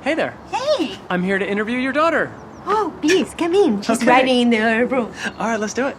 Hey there. Hey! I'm here to interview your daughter. Oh, please, come in. She's Okay. writing in the room. All right, let's do it.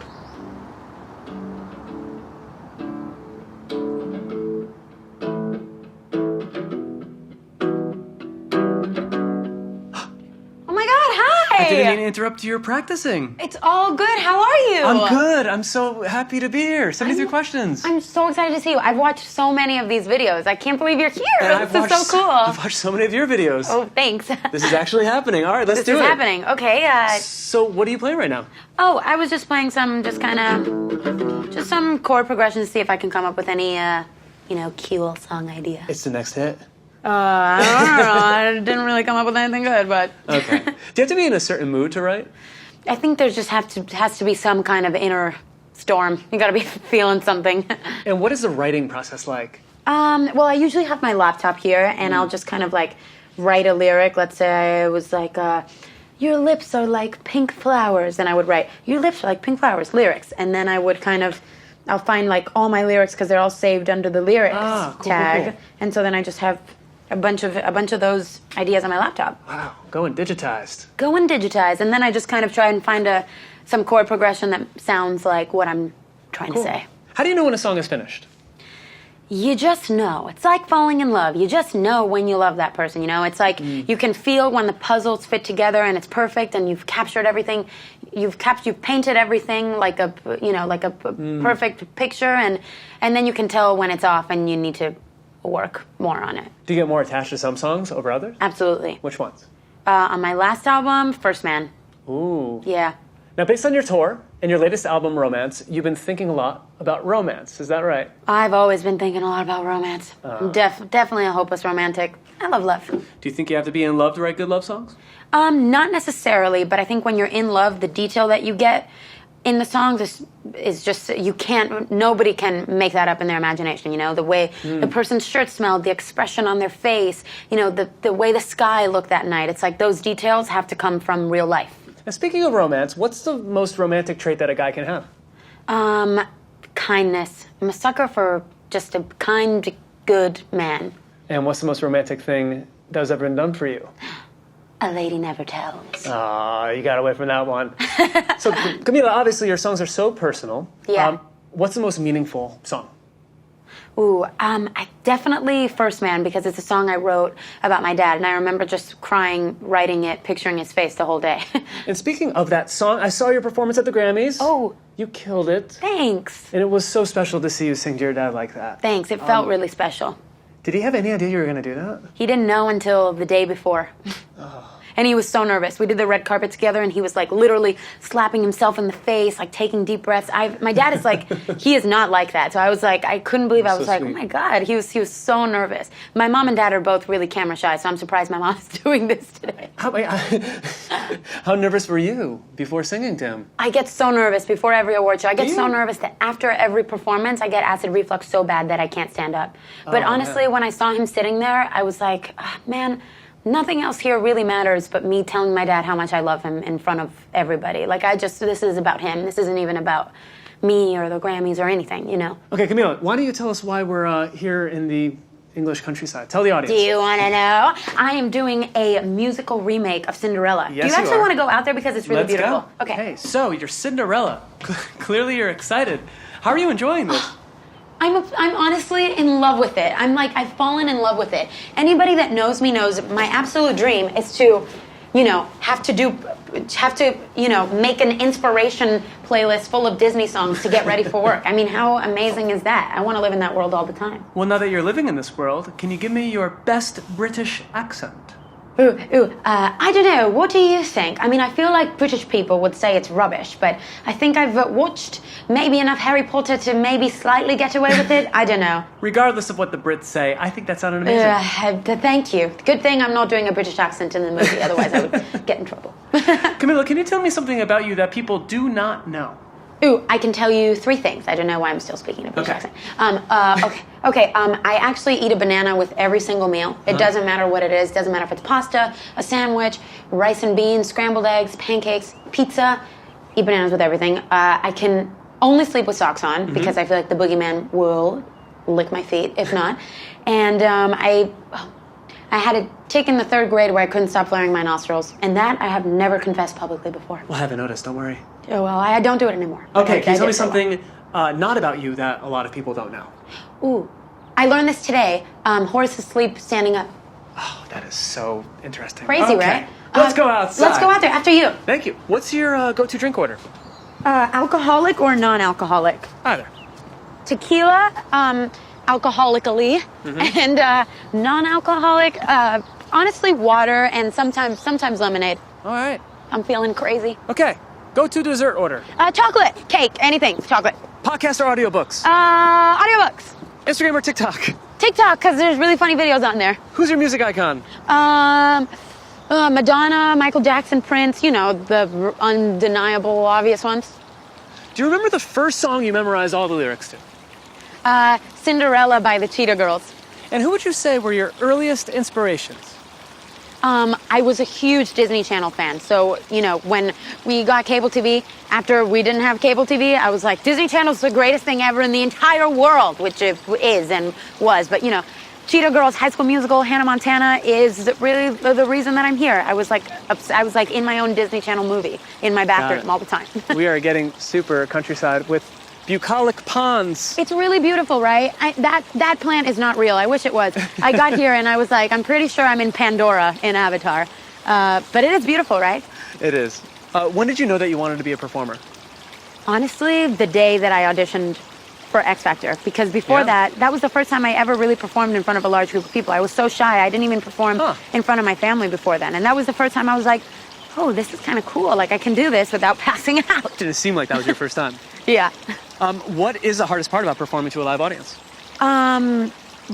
Oh my god, hi! I didn't mean to interrupt your practicing. It's all good. How are you? I'm good. I'm so happy to be here. 73 questions. I'm so excited to see you. I've watched so many of these videos. I can't believe you're here. And This is so cool. I've watched so many of your videos. Oh, thanks. This is actually happening. All right, let's do it. This is happening. Okay. So what are you playing right now? Oh, I was just playing some, just some chord progressions to see if I can come up with any, cool song idea. It's the next hit. I don't know. I didn't really come up with anything good, but. Okay. Do you have to be in a certain mood to write? I think there's just has to be some kind of inner storm. You gotta be feeling something. And what is the writing process like? Well, I usually have my laptop here, and I'll just kind of like write a lyric. Let's say it was like, your lips are like pink flowers, and I would write, your lips are like pink flowers, lyrics. And then I would I'll find like all my lyrics because they're all saved under the lyrics tag. Cool. And so then I just have a bunch of those ideas on my laptop. Wow, going digitized. And then I just kind of try and find some chord progression that sounds like what I'm trying to say. How do you know when a song is finished? You just know. It's like falling in love. You just know when you love that person, It's like you can feel when the puzzles fit together and it's perfect and you've captured everything. You've painted everything like a perfect picture, and then you can tell when it's off and you need to work more on it. Do you get more attached to some songs over others? Absolutely. Which ones? On my last album, First Man. Ooh. Yeah. Now, based on your tour and your latest album, Romance, you've been thinking a lot about romance. Is that right? I've always been thinking a lot about romance. I'm definitely a hopeless romantic. I love love. Do you think you have to be in love to write good love songs? Not necessarily, but I think when you're in love, the detail that you get in the songs is just, nobody can make that up in their imagination, the way the person's shirt smelled, the expression on their face, the way the sky looked that night. It's like those details have to come from real life. Now, speaking of romance, what's the most romantic trait that a guy can have? Kindness. I'm a sucker for just a kind, good man. And what's the most romantic thing that has ever been done for you? A lady never tells. Aw, you got away from that one. So, Camila, obviously your songs are so personal. Yeah. What's the most meaningful song? Ooh, I definitely First Man, because it's a song I wrote about my dad, and I remember just crying, writing it, picturing his face the whole day. And speaking of that song, I saw your performance at the Grammys. Oh. You killed it. Thanks. And it was so special to see you sing to your dad like that. Thanks. It felt really special. Did he have any idea you were going to do that? He didn't know until the day before. And he was so nervous. We did the red carpet together, and he was like literally slapping himself in the face, like taking deep breaths. My dad is like, he is not like that. So I was like, I couldn't believe. I was like, oh my God, he was so nervous. My mom and dad are both really camera shy, so I'm surprised my mom is doing this today. How nervous were you before singing to him? I get so nervous before every award show. I get so nervous that after every performance, I get acid reflux so bad that I can't stand up. But honestly, when I saw him sitting there, I was like, man, nothing else here really matters but me telling my dad how much I love him in front of everybody. Like, this is about him. This isn't even about me or the Grammys or anything, Okay, Camila, why don't you tell us why we're here in the English countryside? Tell the audience. Do you want to know? I am doing a musical remake of Cinderella. Yes, Do you actually are. want to go out there because it's really Let's beautiful? Go. Okay. Hey, so you're Cinderella. Clearly you're excited. How are you enjoying this? I'm honestly in love with it. I've fallen in love with it. Anybody that knows me knows my absolute dream is to, have to make an inspiration playlist full of Disney songs to get ready for work. I mean, how amazing is that? I want to live in that world all the time. Well, now that you're living in this world, can you give me your best British accent? I don't know. What do you think? I mean, I feel like British people would say it's rubbish, but I think I've watched maybe enough Harry Potter to maybe slightly get away with it. I don't know. Regardless of what the Brits say, I think that sounded amazing. Thank you. Good thing I'm not doing a British accent in the movie, otherwise I would get in trouble. Camila, can you tell me something about you that people do not know? I can tell you 3 things. I don't know why I'm still speaking a British accent. I actually eat a banana with every single meal. It doesn't matter what it is. Doesn't matter if it's pasta, a sandwich, rice and beans, scrambled eggs, pancakes, pizza. Eat bananas with everything. I can only sleep with socks on because I feel like the boogeyman will lick my feet if not. And I had it taken the 3rd grade where I couldn't stop flaring my nostrils. And that I have never confessed publicly before. Well, I haven't noticed, don't worry. Oh, well, I don't do it anymore. Okay, can you tell me something not about you that a lot of people don't know? Ooh, I learned this today. Horses sleep standing up. Oh, that is so interesting. Crazy, right? Let's go outside. Let's go out there, after you. Thank you. What's your go-to drink order? Alcoholic or non-alcoholic? Either. Tequila, alcoholically, and non-alcoholic, honestly, water and sometimes lemonade. All right. I'm feeling crazy. Okay, go-to dessert order. Chocolate, cake, anything, chocolate. Podcast or audiobooks? Audiobooks. Instagram or TikTok? TikTok, because there's really funny videos on there. Who's your music icon? Madonna, Michael Jackson, Prince, you know, the undeniable, obvious ones. Do you remember the first song you memorized all the lyrics to? Cinderella by the Cheetah Girls. And who would you say were your earliest inspirations? I was a huge Disney Channel fan. So, you know, when we got cable TV, after we didn't have cable TV, I was like, Disney Channel's the greatest thing ever in the entire world, which it is and was. But, you know, Cheetah Girls, High School Musical, Hannah Montana is really the reason that I'm here. I was like in my own Disney Channel movie in my bathroom all the time. We are getting super countryside with bucolic ponds. It's really beautiful, right? That plant is not real. I wish it was. I got here and I was like, I'm pretty sure I'm in Pandora in Avatar. But it is beautiful, right? It is. When did you know that you wanted to be a performer? Honestly, the day that I auditioned for X Factor, because before that was the first time I ever really performed in front of a large group of people. I was so shy. I didn't even perform in front of my family before then. And that was the first time I was like, oh, this is kind of cool. Like, I can do this without passing out. Did it seem like that was your first time? Yeah. What is the hardest part about performing to a live audience?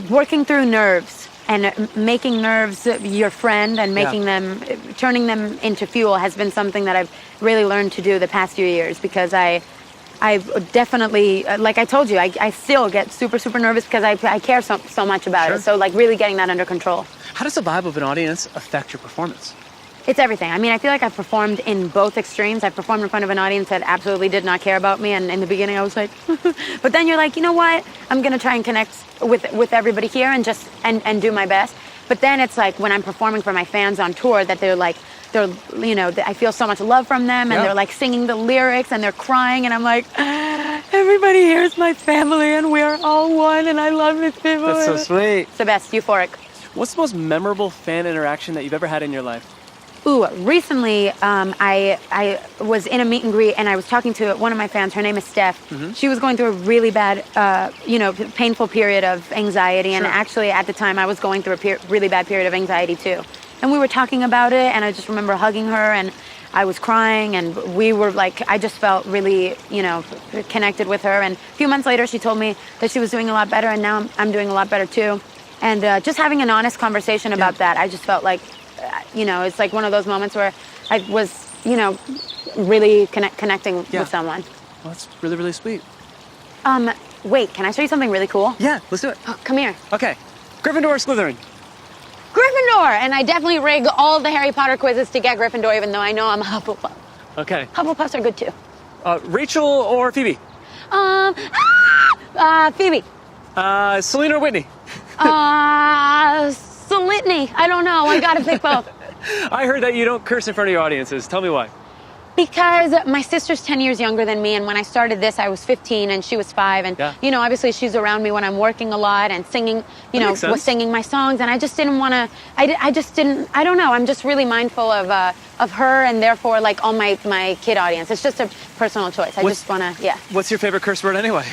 Working through nerves and making nerves your friend and making them, turning them into fuel has been something that I've really learned to do the past few years, because I definitely, like I told you, I still get super, super nervous because I care so much about it. So, like, really getting that under control. How does the vibe of an audience affect your performance? It's everything. I mean, I feel like I've performed in both extremes. I've performed in front of an audience that absolutely did not care about me, and in the beginning I was like, but then you're like, you know what? I'm gonna try and connect with everybody here and just and do my best. But then it's like when I'm performing for my fans on tour that they're you know, I feel so much love from them, and they're like singing the lyrics and they're crying, and I'm like, everybody here is my family and we're all one and I love this people. That's so sweet. It's the best, euphoric. What's the most memorable fan interaction that you've ever had in your life? Ooh, recently I was in a meet and greet and I was talking to one of my fans. Her name is Steph. She was going through a really bad, you know, painful period of anxiety. And actually at the time I was going through a really bad period of anxiety too. And we were talking about it, and I just remember hugging her, and I was crying, and we were like, I just felt really, you know, connected with her. And a few months later she told me that she was doing a lot better, and now I'm doing a lot better too. And just having an honest conversation about that, I just felt like, you know, it's like one of those moments where I was, you know, really connecting with someone. Well, that's really, really sweet. Wait, can I show you something really cool? Yeah, let's do it. Oh, come here. Okay. Gryffindor or Slytherin? Gryffindor! And I definitely rig all the Harry Potter quizzes to get Gryffindor, even though I know I'm a Hufflepuff. Okay. Hufflepuffs are good too. Rachel or Phoebe? Phoebe. Selena or Whitney? Selitney. I don't know. I gotta pick both. I heard that you don't curse in front of your audiences. Tell me why. Because my sister's 10 years younger than me, and when I started this, I was 15 and she was 5. And, you know, obviously she's around me when I'm working a lot and singing, you know, was singing my songs. And I just didn't want to, I don't know. I'm just really mindful of her and therefore, like, all my kid audience. It's just a personal choice. I just want to, What's your favorite curse word anyway?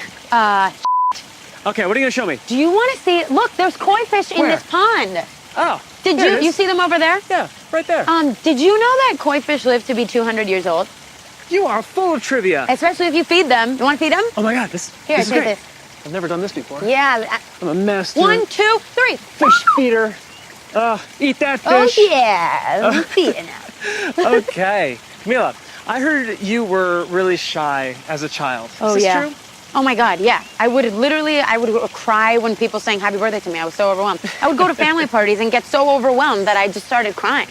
Okay, what are you going to show me? Do you want to see, look, there's koi fish in this pond. Oh. Did you see them over there? Yeah, right there. Did you know that koi fish live to be 200 years old? You are full of trivia. Especially if you feed them. You want to feed them? Oh my God, this is great. This. I've never done this before. Yeah. I'm a master. 1, 2, 3. Fish feeder. Eat that fish. Oh yeah, I'm feeding now. Okay, Camila, I heard you were really shy as a child. Is this true? Oh my God, yeah. I would cry when people sang happy birthday to me. I was so overwhelmed. I would go to family parties and get so overwhelmed that I just started crying.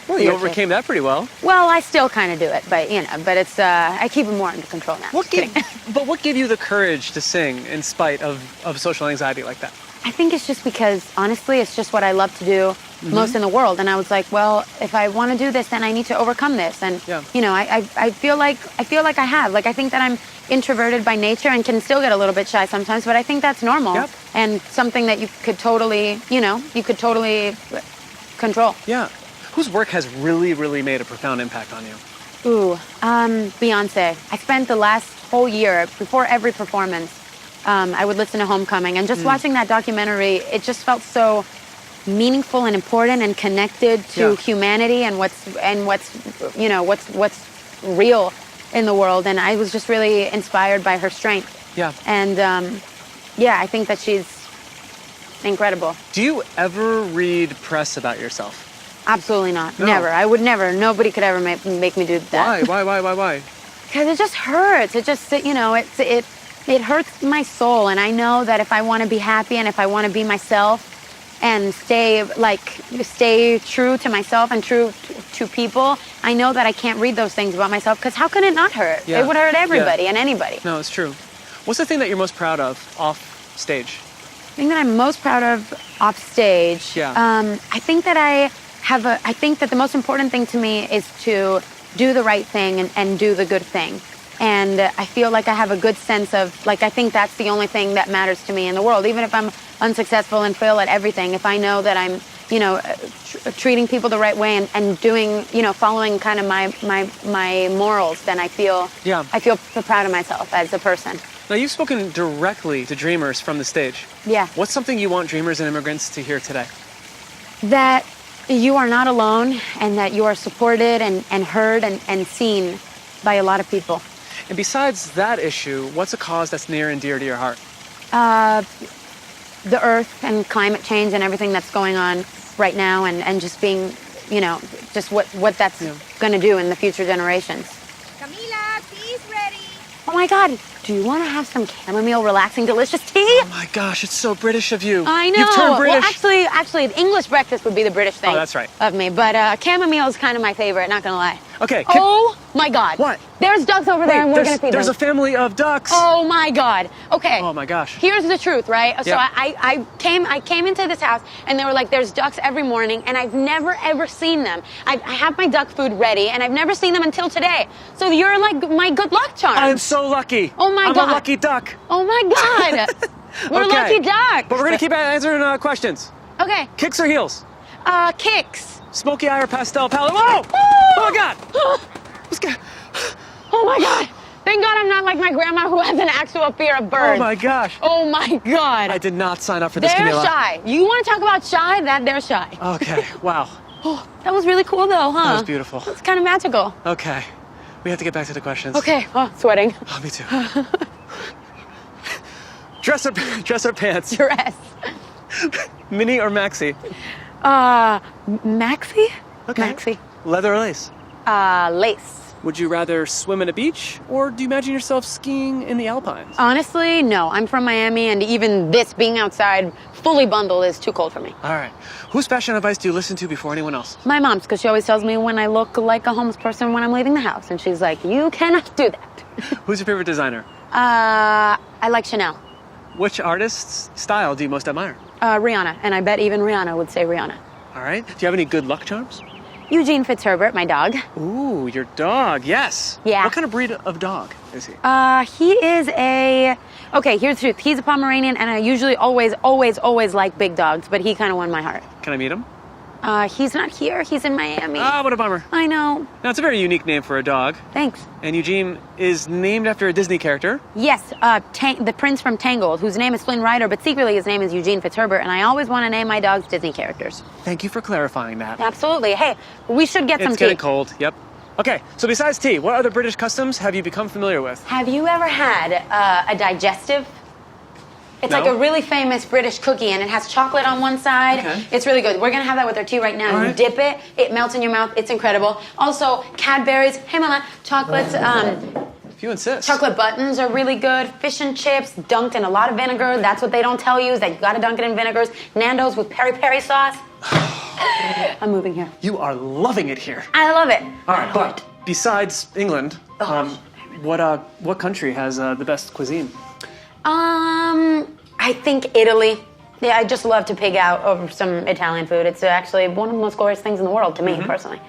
Well, you overcame that pretty well. Well, I still kind of do it, but you know, but it's I keep it more under control now. What gave you the courage to sing in spite of social anxiety like that? I think it's just because honestly, it's just what I love to do. most in the world. And I was like, well, if I want to do this, then I need to overcome this. And you know, I feel like I have. Like I think that I'm introverted by nature and can still get a little bit shy sometimes, but I think that's normal and something that you could totally, you know, control. Yeah. Whose work has really made a profound impact on you? Ooh, Beyonce. I spent the last whole year, before every performance, I would listen to Homecoming, and just watching that documentary, it just felt so meaningful and important and connected to humanity and what's real in the world. And I was just really inspired by her strength. Yeah. And I think that she's incredible. Do you ever read press about yourself? Absolutely not. No. Never. I would never. Nobody could ever make me do that. Why? Because it just hurts. It just, you know, it hurts my soul. And I know that if I want to be happy and if I want to be myself and stay true to myself and true to people, I know that I can't read those things about myself, because how can it not hurt? Yeah. It would hurt everybody and anybody. No, it's true. What's the thing that you're most proud of off stage? The thing that I'm most proud of off stage, I think that I think that the most important thing to me is to do the right thing and do the good thing. And I feel like I have a good sense of, like, I think that's the only thing that matters to me in the world. Even if I'm unsuccessful and fail at everything, if I know that I'm, you know, treating people the right way and doing, you know, following kind of my morals, then I feel proud of myself as a person. Now, you've spoken directly to dreamers from the stage. Yeah. What's something you want dreamers and immigrants to hear today? That you are not alone, and that you are supported and heard and seen by a lot of people. And besides that issue, what's a cause that's near and dear to your heart? The earth and climate change and everything that's going on right now, and just being, you know, just what that's going to do in the future generations. Camila, tea's ready. Oh my God, do you want to have some chamomile relaxing delicious tea? Oh my gosh, it's so British of you. I know. You've turned British. Well, actually, English breakfast would be the British thing. Oh, that's right. Of me, but chamomile is kind of my favorite. Not gonna lie. Okay. Oh my God. What? There's ducks over there, and we're gonna feed them. There's a family of ducks. Oh my God. Okay. Oh my gosh. Here's the truth, right? So Yeah. I came into this house, and they were like, "There's ducks every morning," and I've never ever seen them. I have my duck food ready, and I've never seen them until today. So you're like my good luck charm. I'm so lucky. Oh my I'm God. a lucky duck. Oh my God. We're Okay. lucky ducks. But we're gonna keep answering questions. Okay. Kicks or heels? Kicks. Smoky eye or pastel palette? Whoa! Woo! Oh my God! What's going? Oh my God. Thank God I'm not like my grandma who has an actual fear of birds. Oh my gosh! Oh my God. I did not sign up for this, They're Camila. shy. You want to talk about shy? They're shy. Okay. Wow. Oh, that was really cool though, huh? That was beautiful. It's kind of magical. Okay. We have to get back to the questions. Okay. Oh, sweating. Oh, me too. Dress or pants? Dress. Mini or maxi? Maxi? Okay. Maxi. Leather or lace? Lace. Would you rather swim in a beach, or do you imagine yourself skiing in the Alpines? Honestly, no. I'm from Miami, and even this being outside fully bundled is too cold for me. All right. Whose fashion advice do you listen to before anyone else? My mom's, because she always tells me when I look like a homeless person when I'm leaving the house, and she's like, "You cannot do that." Who's your favorite designer? I like Chanel. Which artist's style do you most admire? Rihanna, and I bet even Rihanna would say Rihanna. All right. Do you have any good luck charms? Eugene Fitzherbert, my dog. Ooh, your dog. Yes. Yeah. What kind of breed of dog is he? He is okay, here's the truth. He's a Pomeranian, and I usually always like big dogs, but he kind of won my heart. Can I meet him? He's not here. He's in Miami. Ah, what a bummer. I know. Now, it's a very unique name for a dog. Thanks. And Eugene is named after a Disney character. Yes, the prince from Tangled, whose name is Flynn Rider, but secretly his name is Eugene Fitzherbert, and I always want to name my dogs Disney characters. Thank you for clarifying that. Absolutely. Hey, we should get some It's tea. getting cold, yep. Okay, so besides tea, what other British customs have you become familiar with? Have you ever had a digestive? It's No. like a really famous British cookie, and it has chocolate on one side. Okay. It's really good. We're going to have that with our tea right now. All You right. dip it. It melts in your mouth. It's incredible. Also, Cadbury's, hey mama, chocolates, If you insist. chocolate buttons are really good. Fish and chips dunked in a lot of vinegar. That's what they don't tell you, is that you got to dunk it in vinegars. Nando's with peri-peri sauce. I'm moving here. You are loving it here. I love it. All right, but besides England, what country has the best cuisine? I think Italy. Yeah, I just love to pig out over some Italian food. It's actually one of the most glorious things in the world to me, personally.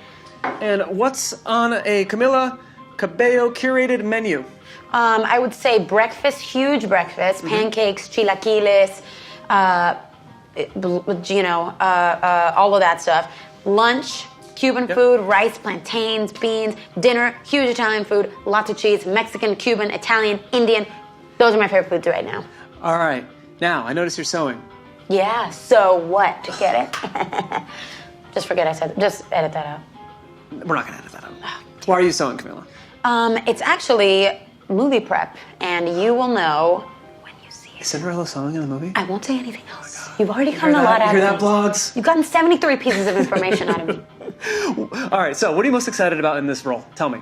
And what's on a Camila Cabello curated menu? I would say breakfast, huge breakfast, pancakes, chilaquiles, all of that stuff. Lunch, Cuban food, rice, plantains, beans. Dinner, huge Italian food, lots of cheese, Mexican, Cuban, Italian, Indian. Those are my favorite foods right now. All right. Now, I notice you're sewing. Yeah, so what? Get it? Just forget I said it. Just edit that out. We're not going to edit that out. Why are you sewing, Camila? It's actually movie prep, and you will know when you see it. Is Cinderella sewing in the movie? I won't say anything else. You've already gotten a lot out of me. You hear that, blogs? You've gotten 73 pieces of information out of me. All right, so what are you most excited about in this role? Tell me.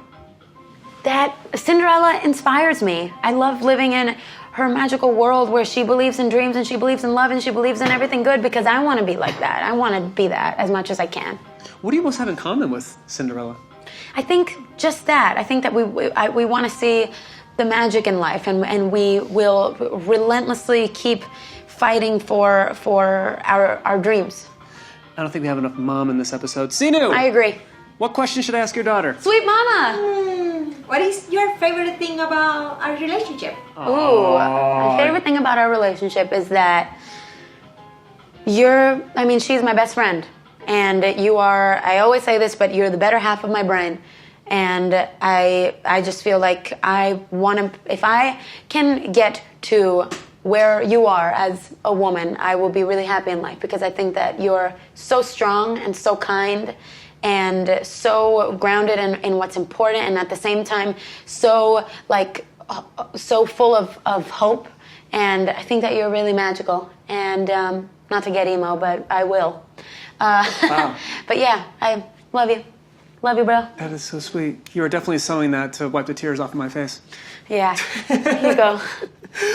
That Cinderella inspires me. I love living in her magical world where she believes in dreams and she believes in love and she believes in everything good because I want to be like that. I want to be that as much as I can. What do you most have in common with Cinderella? I think just that. I think that we want to see the magic in life and we will relentlessly keep fighting for our dreams. I don't think we have enough mom in this episode. Sinu! I agree. What question should I ask your daughter? Sweet mama! What is your favorite thing about our relationship? Ooh, my favorite thing about our relationship is that she's my best friend. And you are, I always say this, but you're the better half of my brain. And I just feel like if I can get to where you are as a woman, I will be really happy in life because I think that you're so strong and so kind and so grounded in what's important and at the same time so full of hope. And I think that you're really magical. And not to get emo, but I will. Wow. But yeah, I love you. Love you, bro. That is so sweet. You are definitely sewing that to wipe the tears off of my face. Yeah, here you go.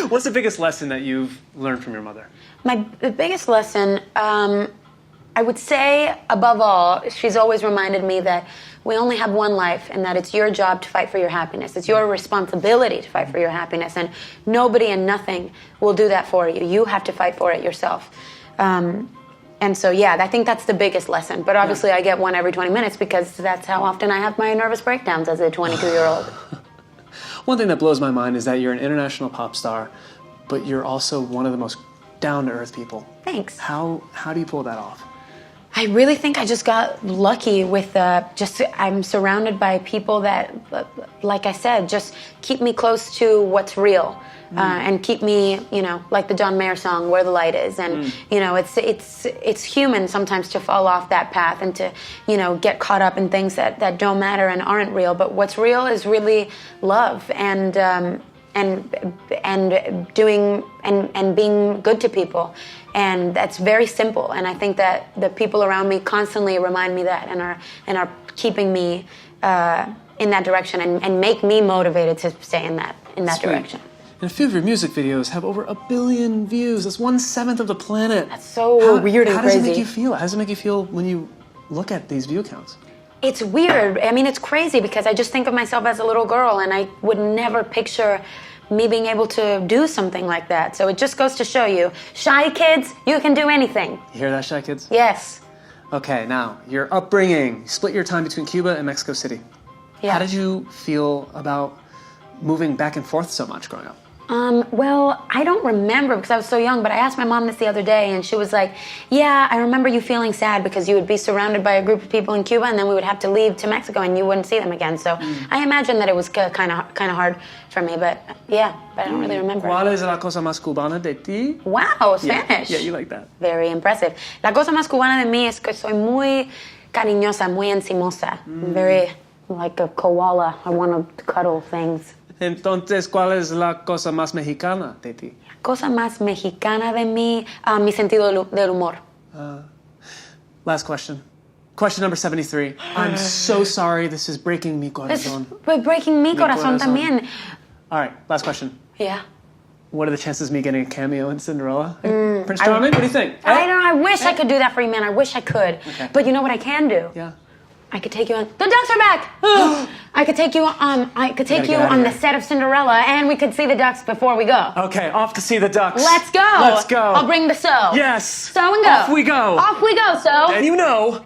What's the biggest lesson that you've learned from your mother? The biggest lesson, I would say, above all, she's always reminded me that we only have one life and that it's your job to fight for your happiness. It's your responsibility to fight for your happiness, and nobody and nothing will do that for you. You have to fight for it yourself. And so, yeah, I think that's the biggest lesson. But obviously, I get one every 20 minutes because that's how often I have my nervous breakdowns as a 22-year-old. One thing that blows my mind is that you're an international pop star, but you're also one of the most down-to-earth people. Thanks. How do you pull that off? I really think I just got lucky with I'm surrounded by people that, like I said, just keep me close to what's real. And keep me, like the John Mayer song, Where the Light Is. And, it's human sometimes to fall off that path and to, get caught up in things that don't matter and aren't real. But what's real is really love and doing and being good to people. And that's very simple. And I think that the people around me constantly remind me that and are keeping me in that direction and make me motivated to stay in that Sweet. Direction. And a few of your music videos have over 1 billion views. That's 1/7 of the planet. That's so weird and how crazy. How does it make you feel? How does it make you feel when you look at these view counts? It's weird. I mean, it's crazy because I just think of myself as a little girl and I would never picture me being able to do something like that. So it just goes to show you, shy kids, you can do anything. You hear that, shy kids? Yes. Okay, now, your upbringing. You split your time between Cuba and Mexico City. Yeah. How did you feel about moving back and forth so much growing up? Well, I don't remember because I was so young, but I asked my mom this the other day and she was like, yeah, I remember you feeling sad because you would be surrounded by a group of people in Cuba and then we would have to leave to Mexico and you wouldn't see them again. So I imagine that it was kind of hard for me, but yeah, but I don't really remember. ¿Cuál es la cosa más cubana de ti? Wow, Spanish. Yeah, you like that. Very impressive. La cosa más cubana de mí es que soy muy cariñosa, muy encimosa. Very like a koala. I want to cuddle things. Entonces, ¿cuál es la cosa más mexicana de ti? La cosa más mexicana de mí, mi sentido del humor. Last question. Question number 73. I'm so sorry. This is breaking mi corazón. It's breaking mi corazón también. All right, last question. Yeah. What are the chances of me getting a cameo in Cinderella? Prince Charming, what do you think? I don't know. I wish I could do that for you, man. I wish I could. Okay. But you know what I can do? Yeah. I could take you on. The ducks are back. I could take you. I could take you on the set of Cinderella, and we could see the ducks before we go. Okay, off to see the ducks. Let's go. Let's go. I'll bring the sew. Yes. Sew and go. Off we go. Off we go. Sew. And you know,